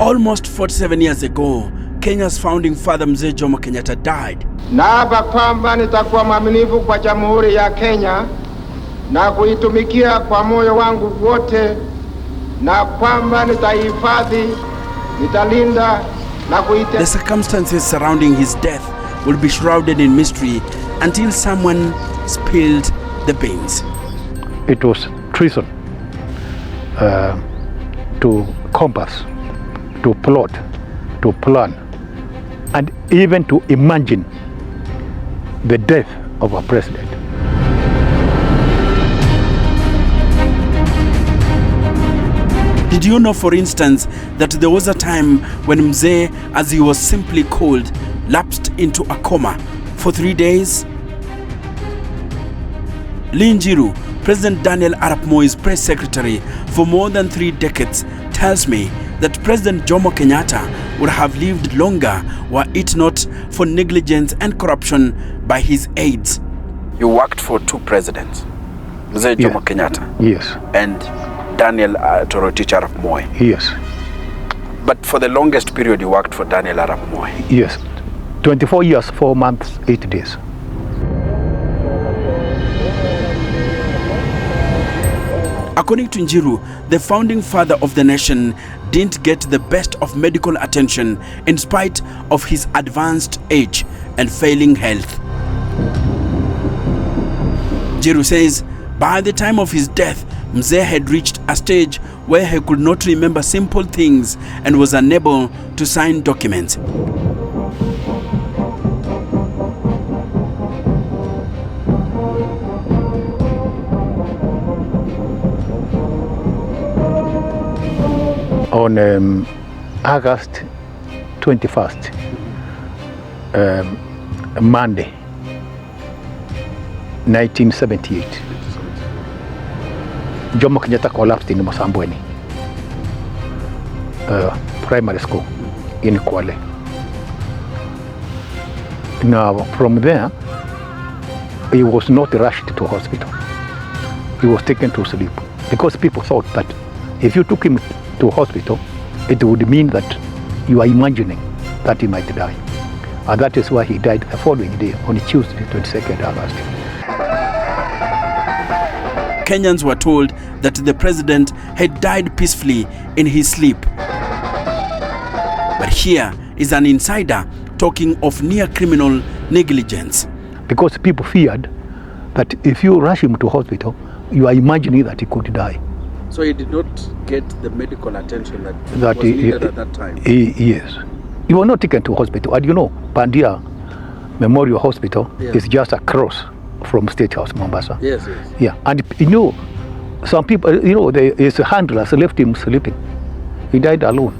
Almost 47 years ago, Kenya's founding father Mzee Jomo Kenyatta died. Naapa kwamba nitakuwa mwaminifu kwa Jamhuri ya Kenya na kuitumikia kwa moyo wangu wote, na kwamba nitahifadhi, nitalinda na kuitetea. The circumstances surrounding his death will be shrouded in mystery until someone spilled the beans. It was treason to compass, to plot, to plan, and even to imagine the death of a president. Did you know, for instance, that there was a time when Mzee, as he was simply called, lapsed into a coma for 3 days? Linjiru, President Daniel Arap Moi's press secretary for more than 3 decades, tells me that President Jomo Kenyatta would have lived longer were it not for negligence and corruption by his aides. You worked for 2 presidents, Mzee Jomo Kenyatta. Yes. And Daniel Torotich Arap Moi. Yes. But for the longest period you worked for Daniel Arap Moi. Yes. 24 years, 4 months, 8 days. According to Njiru, the founding father of the nation didn't get the best of medical attention in spite of his advanced age and failing health. Njiru says by the time of his death, Mzee had reached a stage where he could not remember simple things and was unable to sign documents. On August 21st, Monday, 1978, Jomo Kenyatta collapsed in Mosambweni primary school in Kwale. Now, from there, he was not rushed to hospital. He was taken to sleep because people thought that if you took him to hospital, it would mean that you are imagining that he might die. And that is why he died the following day, on Tuesday, 22nd August. Kenyans were told that the president had died peacefully in his sleep. But here is an insider talking of near criminal negligence. Because people feared that if you rush him to hospital, you are imagining that he could die. So he did not get the medical attention that was needed at that time? Yes. He was not taken to hospital. And you know, Pandia Memorial Hospital is just across from State House, Mombasa. Yes, yes. Yeah, and you know, some people, you know, his handlers left him sleeping. He died alone.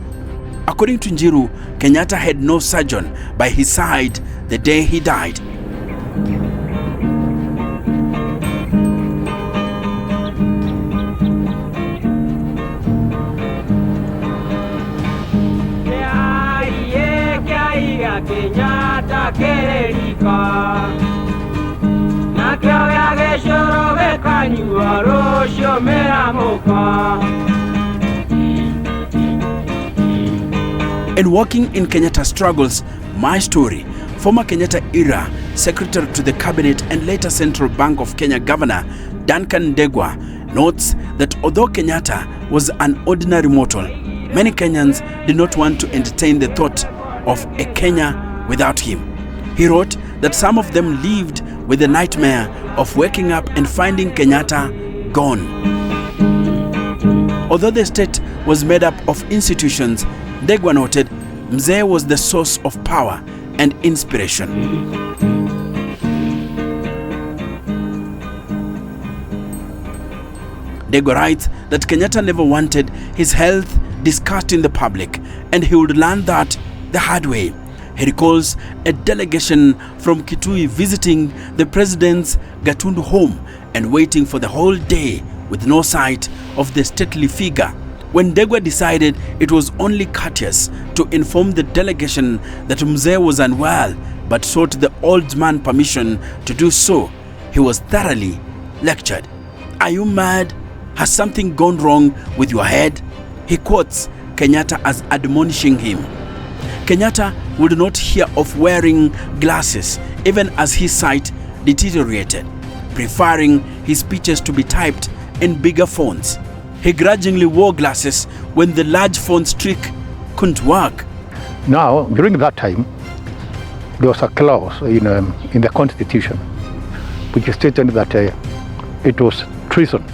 According to Njiru, Kenyatta had no surgeon by his side the day he died. And working in Kenyatta struggles, my story, former Kenyatta era Secretary to the Cabinet and later Central Bank of Kenya Governor Duncan Ndegwa notes that although Kenyatta was an ordinary mortal, many Kenyans did not want to entertain the thought of a Kenya without him. He wrote that some of them lived with the nightmare of waking up and finding Kenyatta gone. Although the state was made up of institutions, Ndegwa noted Mzee was the source of power and inspiration. Ndegwa writes that Kenyatta never wanted his health discussed in the public, and he would learn that the hard way. He recalls a delegation from Kitui visiting the president's Gatundu home and waiting for the whole day with no sight of the stately figure. When Ndegwa decided it was only courteous to inform the delegation that Mzee was unwell but sought the old man permission to do so, he was thoroughly lectured. "Are you mad? Has something gone wrong with your head?" He quotes Kenyatta as admonishing him. Kenyatta would not hear of wearing glasses even as his sight deteriorated, preferring his speeches to be typed in bigger fonts. He grudgingly wore glasses when the large font trick couldn't work. Now, during that time, there was a clause in the Constitution which stated that it was treason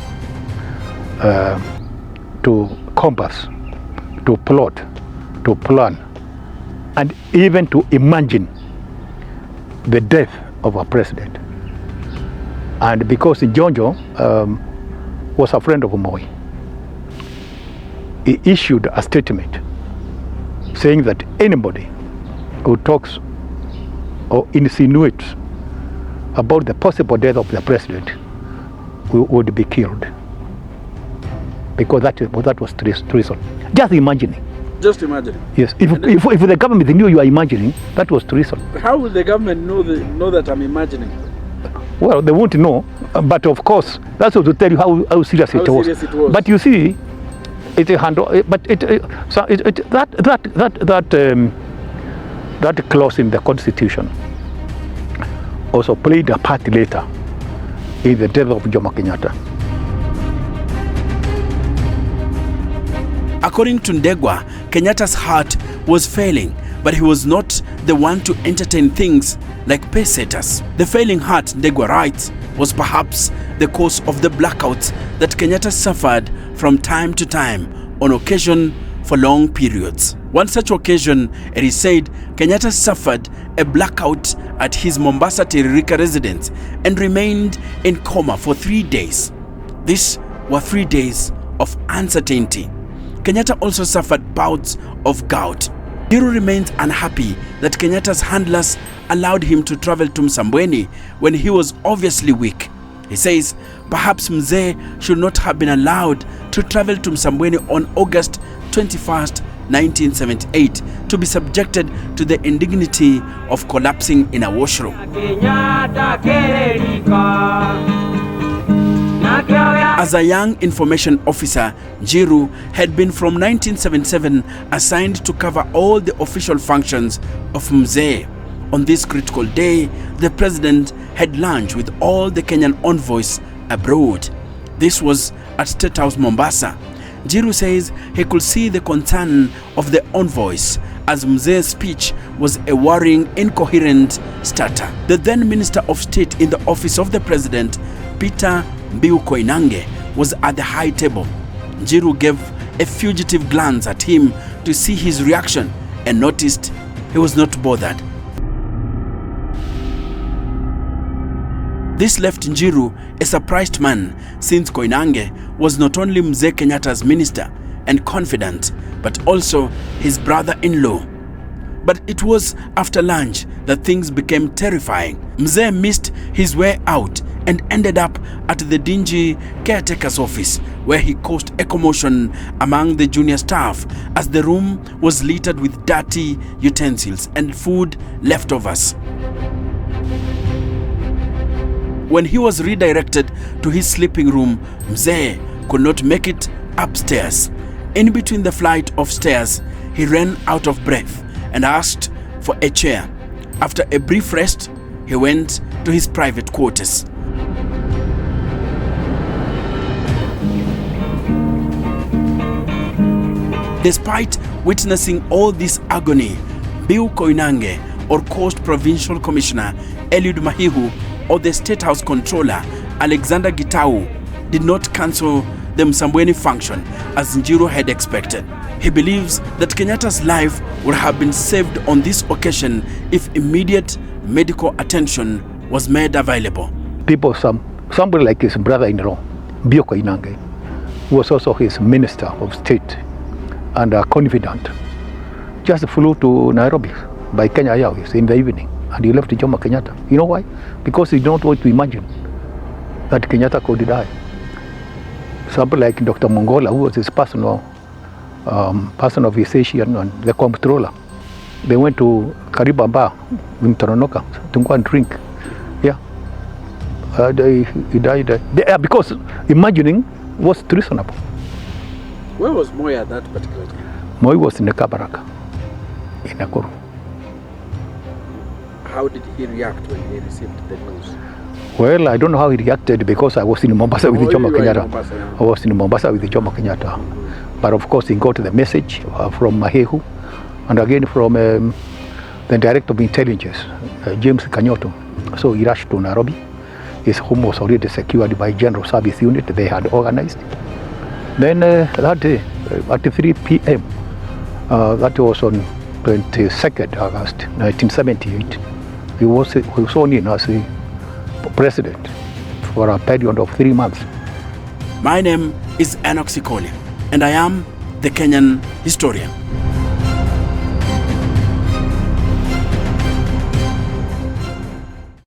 to compass, to plot, to plan, and even to imagine the death of a president. And because Jojo was a friend of Moi, he issued a statement saying that anybody who talks or insinuates about the possible death of the president would be killed, because that was treason. Just imagining. Just imagine. Yes, if the government knew you are imagining, that was treason. How will the government know that I'm imagining? Well, they won't know, but of course, that's what to tell you how serious it was. But you see, that clause in the Constitution also played a part later in the death of Jomo Kenyatta. According to Ndegwa, Kenyatta's heart was failing, but he was not the one to entertain things like pesetas. The failing heart, Ndegwa writes, was perhaps the cause of the blackouts that Kenyatta suffered from time to time, on occasion for long periods. One such occasion, it is said, Kenyatta suffered a blackout at his Mombasa Tiririka residence and remained in coma for 3 days. These were 3 days of uncertainty. Kenyatta also suffered bouts of gout. Njiru remains unhappy that Kenyatta's handlers allowed him to travel to Msambweni when he was obviously weak. He says perhaps Mzee should not have been allowed to travel to Msambweni on August 21st, 1978 to be subjected to the indignity of collapsing in a washroom. As a young information officer, Njiru had been from 1977 assigned to cover all the official functions of Mzee. On this critical day, the president had lunch with all the Kenyan envoys abroad. This was at State House, Mombasa. Njiru says he could see the concern of the envoys as Mzee's speech was a worrying, incoherent stutter. The then Minister of State in the office of the president, Peter Koinange, was at the high table. Njiru gave a fugitive glance at him to see his reaction and noticed he was not bothered. This left Njiru a surprised man, since Koinange was not only Mzee Kenyatta's minister and confidant, but also his brother-in-law. But it was after lunch that things became terrifying. Mzee missed his way out and ended up at the dingy caretaker's office, where he caused a commotion among the junior staff as the room was littered with dirty utensils and food leftovers. When he was redirected to his sleeping room, Mzee could not make it upstairs. In between the flight of stairs, he ran out of breath and asked for a chair. After a brief rest, he went to his private quarters. Despite witnessing all this agony, Bill Koinange, or Coast Provincial Commissioner Eliud Mahihu, or the State House Controller Alexander Gitau did not cancel the Msambweni function as Njiru had expected. He believes that Kenyatta's life would have been saved on this occasion if immediate medical attention was made available. People, somebody like his brother-in-law, Bio Koinange, who was also his Minister of State and a confidant, just flew to Nairobi by Kenya Airways in the evening, and he left Jomo Kenyatta. You know why? Because he did not want to imagine that Kenyatta could die. Somebody like Dr. Mongola, who was his personal person of his Asian and the comptroller, they went to Kariba Bar in Toronoka to go and drink. Yeah, he died there because imagining was treasonable. Where was Moi at that particular time? Moi was in the Kabaraka in Nakuru. How did he react when he received the news? Well, I don't know how he reacted because I was in Mombasa with Jomo you were in Kenyatta. Mombasa, yeah. I was in Mombasa with Jomo Kenyatta. But of course, he got the message from Mahehu and again from the Director of Intelligence, James Kanyoto. So he rushed to Nairobi. His home was already secured by General Service Unit they had organized. Then that day, at 3 p.m., that was on 22nd August 1978, he was sworn in as the president for a period of 3 months. My name is Enoch Sikoli, and I am the Kenyan historian.